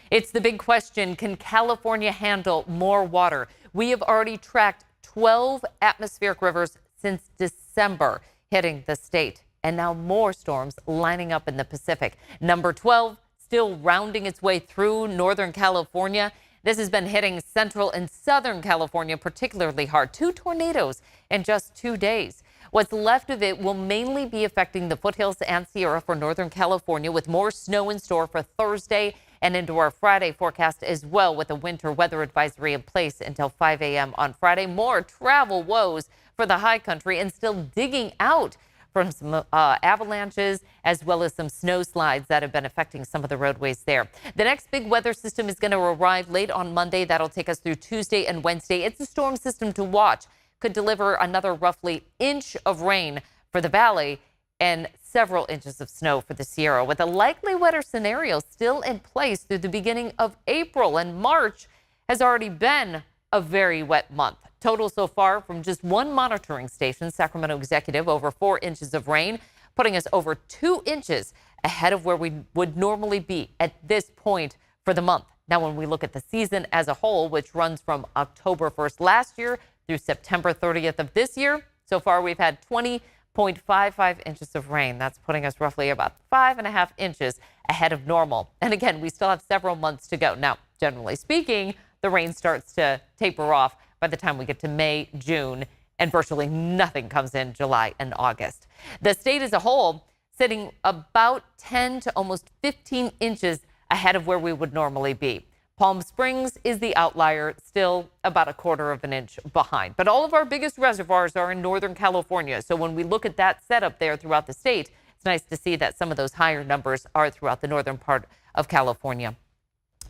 It's the big question. Can California handle more water? We have already tracked 12 atmospheric rivers since December hitting the state, and now more storms lining up in the Pacific. Number 12 still rounding its way through Northern California. This has been hitting central and southern California particularly hard. 2 tornadoes in just 2 days. What's left of it will mainly be affecting the foothills and Sierra for Northern California, with more snow in store for Thursday and into our Friday forecast as well, with a winter weather advisory in place until 5 a.m. on Friday. More travel woes for the high country and still digging out from some avalanches as well as some snow slides that have been affecting some of the roadways there. The next big weather system is going to arrive late on Monday. That'll take us through Tuesday and Wednesday. It's a storm system to watch. Could deliver another roughly inch of rain for the valley and several inches of snow for the Sierra, with a likely wetter scenario still in place through the beginning of April. And March has already been a very wet month. Total so far from just one monitoring station, Sacramento Executive, over 4 inches of rain, putting us over 2 inches ahead of where we would normally be at this point for the month. Now, when we look at the season as a whole, which runs from October 1st last year through September 30th of this year, so far we've had 20.55 inches of rain. That's putting us roughly about 5.5 inches ahead of normal. And again, we still have several months to go. Now, generally speaking, the rain starts to taper off by the time we get to May, June, and virtually nothing comes in July and August. The state as a whole sitting about 10 to almost 15 inches ahead of where we would normally be. Palm Springs is the outlier, still about 1/4 of an inch behind. But all of our biggest reservoirs are in Northern California. So when we look at that setup there throughout the state, it's nice to see that some of those higher numbers are throughout the northern part of California.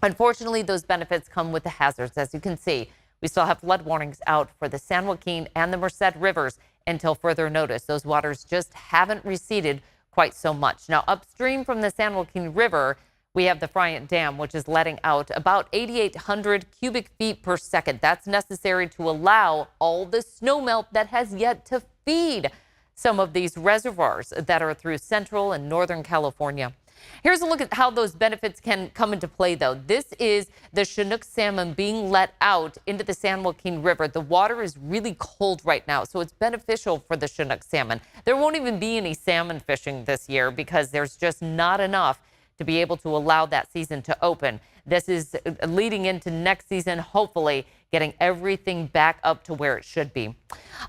Unfortunately, those benefits come with the hazards. As you can see, we still have flood warnings out for the San Joaquin and the Merced rivers until further notice. Those waters just haven't receded quite so much. Now, upstream from the San Joaquin River, we have the Friant Dam, which is letting out about 8,800 cubic feet per second. That's necessary to allow all the snow melt that has yet to feed some of these reservoirs that are through central and northern California. Here's a look at how those benefits can come into play, though. This is the Chinook salmon being let out into the San Joaquin River. The water is really cold right now, so it's beneficial for the Chinook salmon. There won't even be any salmon fishing this year because there's just not enough to be able to allow that season to open. This is leading into next season, hopefully getting everything back up to where it should be.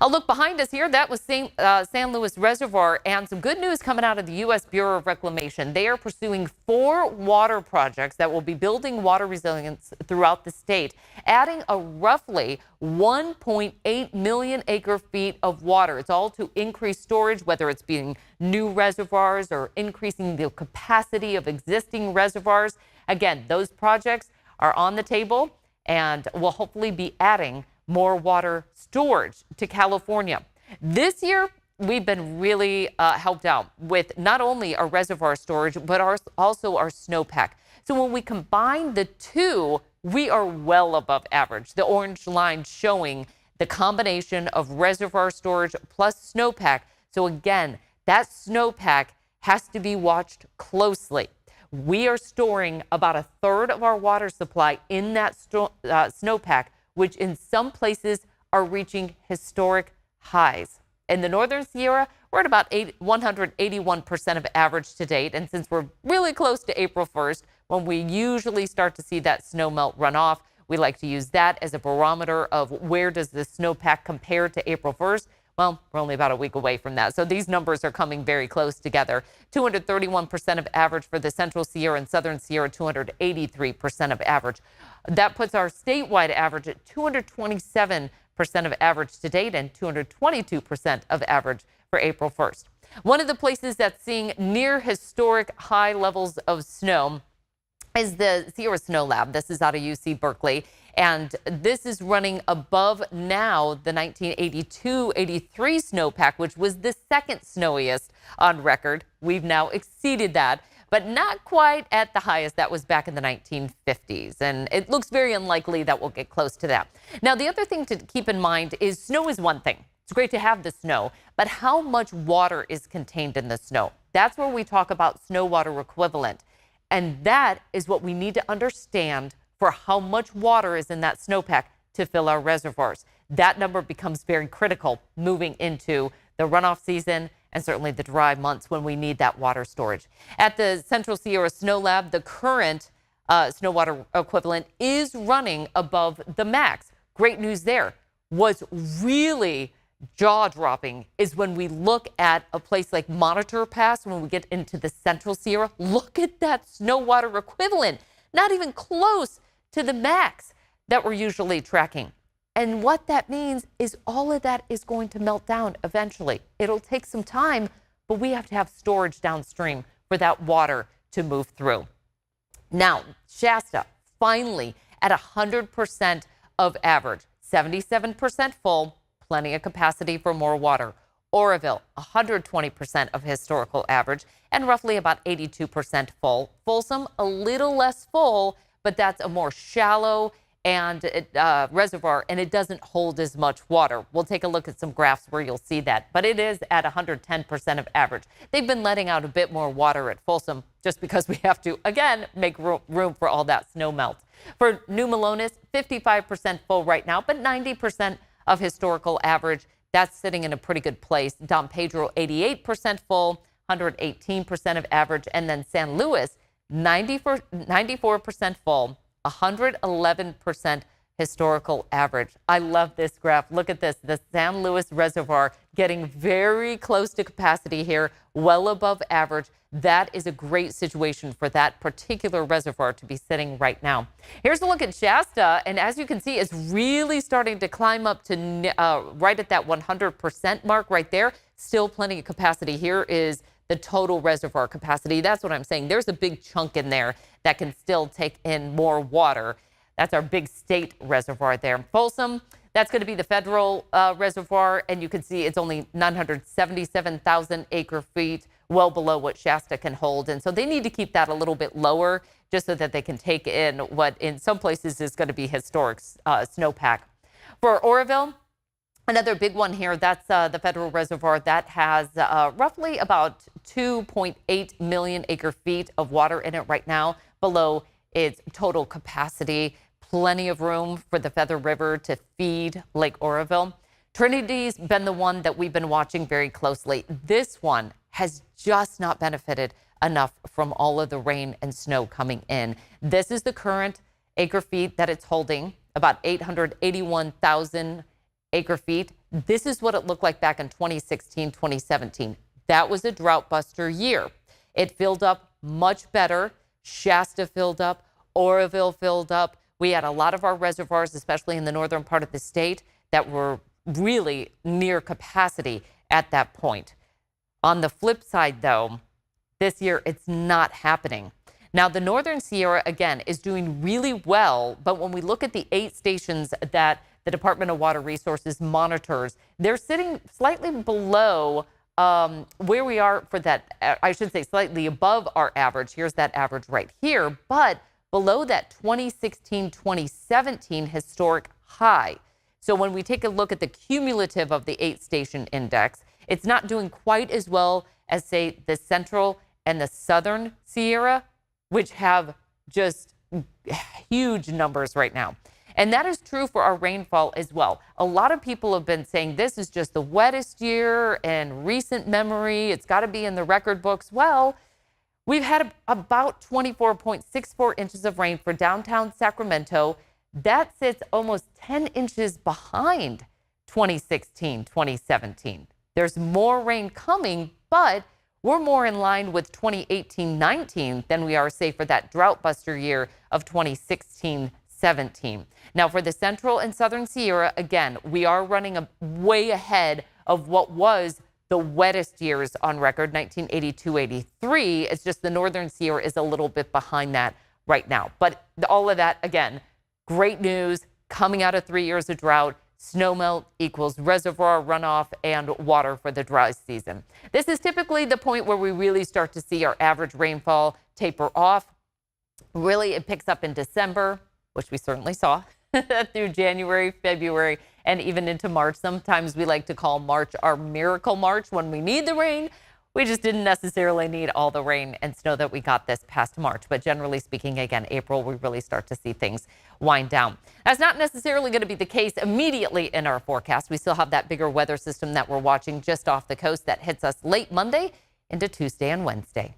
A look behind us here, that was San Luis Reservoir, and some good news coming out of the U.S. Bureau of Reclamation. They are pursuing 4 water projects that will be building water resilience throughout the state, adding a roughly 1.8 million acre feet of water. It's all to increase storage, whether it's being new reservoirs or increasing the capacity of existing reservoirs. Again, those projects are on the table and will hopefully be adding more water storage to California. This year, we've been really helped out with not only our reservoir storage, but also our snowpack. So when we combine the two, we are well above average. The orange line showing the combination of reservoir storage plus snowpack. So again, that snowpack has to be watched closely. We are storing about 1/3 of our water supply in that snowpack, which in some places are reaching historic highs. In the Northern Sierra, we're at about 181% of average to date. And since we're really close to April 1st, when we usually start to see that snow melt run off, we like to use that as a barometer of where does the snowpack compare to April 1st. Well, we're only about a week away from that. So these numbers are coming very close together. 231% of average for the Central Sierra and Southern Sierra, 283% of average. That puts our statewide average at 227% of average to date and 222% of average for April 1st. One of the places that's seeing near historic high levels of snow is the Sierra Snow Lab. This is out of UC Berkeley. And this is running above now the 1982-83 snowpack, which was the second snowiest on record. We've now exceeded that, but not quite at the highest. That was back in the 1950s. And it looks very unlikely that we'll get close to that. Now, the other thing to keep in mind is snow is one thing. It's great to have the snow, but how much water is contained in the snow? That's where we talk about snow water equivalent. And that is what we need to understand for how much water is in that snowpack to fill our reservoirs. That number becomes very critical moving into the runoff season and certainly the dry months when we need that water storage. At the Central Sierra Snow Lab, the current snow water equivalent is running above the max. Great news there. What's really jaw-dropping is when we look at a place like Monitor Pass, when we get into the Central Sierra, look at that snow water equivalent, not even close to the max that we're usually tracking. And what that means is all of that is going to melt down eventually. It'll take some time, but we have to have storage downstream for that water to move through. Now, Shasta, finally at 100% of average, 77% full, plenty of capacity for more water. Oroville, 120% of historical average and roughly about 82% full. Folsom, a little less full, but that's a more shallow and reservoir, and it doesn't hold as much water. We'll take a look at some graphs where you'll see that, but it is at 110% of average. They've been letting out a bit more water at Folsom just because we have to, again, make room for all that snow melt. For New Melones, 55% full right now, but 90% of historical average. That's sitting in a pretty good place. Don Pedro, 88% full, 118% of average. And then San Luis, 94% full, 111% historical average. I love this graph. Look at this. The San Luis Reservoir getting very close to capacity here, well above average. That is a great situation for that particular reservoir to be sitting right now. Here's a look at Shasta, and as you can see, it's really starting to climb up to right at that 100% mark right there. Still plenty of capacity. Here is the total reservoir capacity. That's what I'm saying. There's a big chunk in there that can still take in more water. That's our big state reservoir there. Folsom, that's going to be the federal reservoir, and you can see it's only 977,000 acre feet, well below what Shasta can hold. And so they need to keep that a little bit lower just so that they can take in what in some places is going to be historic snowpack. For Oroville, another big one here, that's the federal reservoir that has roughly about 2.8 million acre feet of water in it right now, below its total capacity. Plenty of room for the Feather River to feed Lake Oroville. Trinity's been the one that we've been watching very closely. This one has just not benefited enough from all of the rain and snow coming in. This is the current acre feet that it's holding, about 881,000 acre feet. This is what it looked like back in 2016, 2017. That was a drought buster year. It filled up much better. Shasta filled up. Oroville filled up. We had a lot of our reservoirs, especially in the northern part of the state, that were really near capacity at that point. On the flip side, though, this year it's not happening. Now, the Northern Sierra, again, is doing really well, but when we look at the 8 stations that the Department of Water Resources monitors, they're sitting slightly below where we are for that, I should say slightly above our average. Here's that average right here, but below that 2016-2017 historic high. So when we take a look at the cumulative of the 8-station index, it's not doing quite as well as, say, the Central and the Southern Sierra, which have just huge numbers right now. And that is true for our rainfall as well. A lot of people have been saying this is just the wettest year in recent memory. It's got to be in the record books. Well, we've had about 24.64 inches of rain for downtown Sacramento. That sits almost 10 inches behind 2016, 2017. There's more rain coming, but we're more in line with 2018-19 than we are, say, for that drought buster year of 2016-17. Now, for the Central and Southern Sierra, again, we are running way ahead of what was the wettest years on record, 1982-83. It's just the Northern Sierra is a little bit behind that right now. But all of that, again, great news coming out of 3 years of drought. Snowmelt equals reservoir runoff and water for the dry season. This is typically the point where we really start to see our average rainfall taper off. Really, it picks up in December, which we certainly saw, through January, February, and even into March. Sometimes we like to call March our miracle March when we need the rain. We just didn't necessarily need all the rain and snow that we got this past March. But generally speaking, again, April, we really start to see things wind down. That's not necessarily going to be the case immediately in our forecast. We still have that bigger weather system that we're watching just off the coast that hits us late Monday into Tuesday and Wednesday.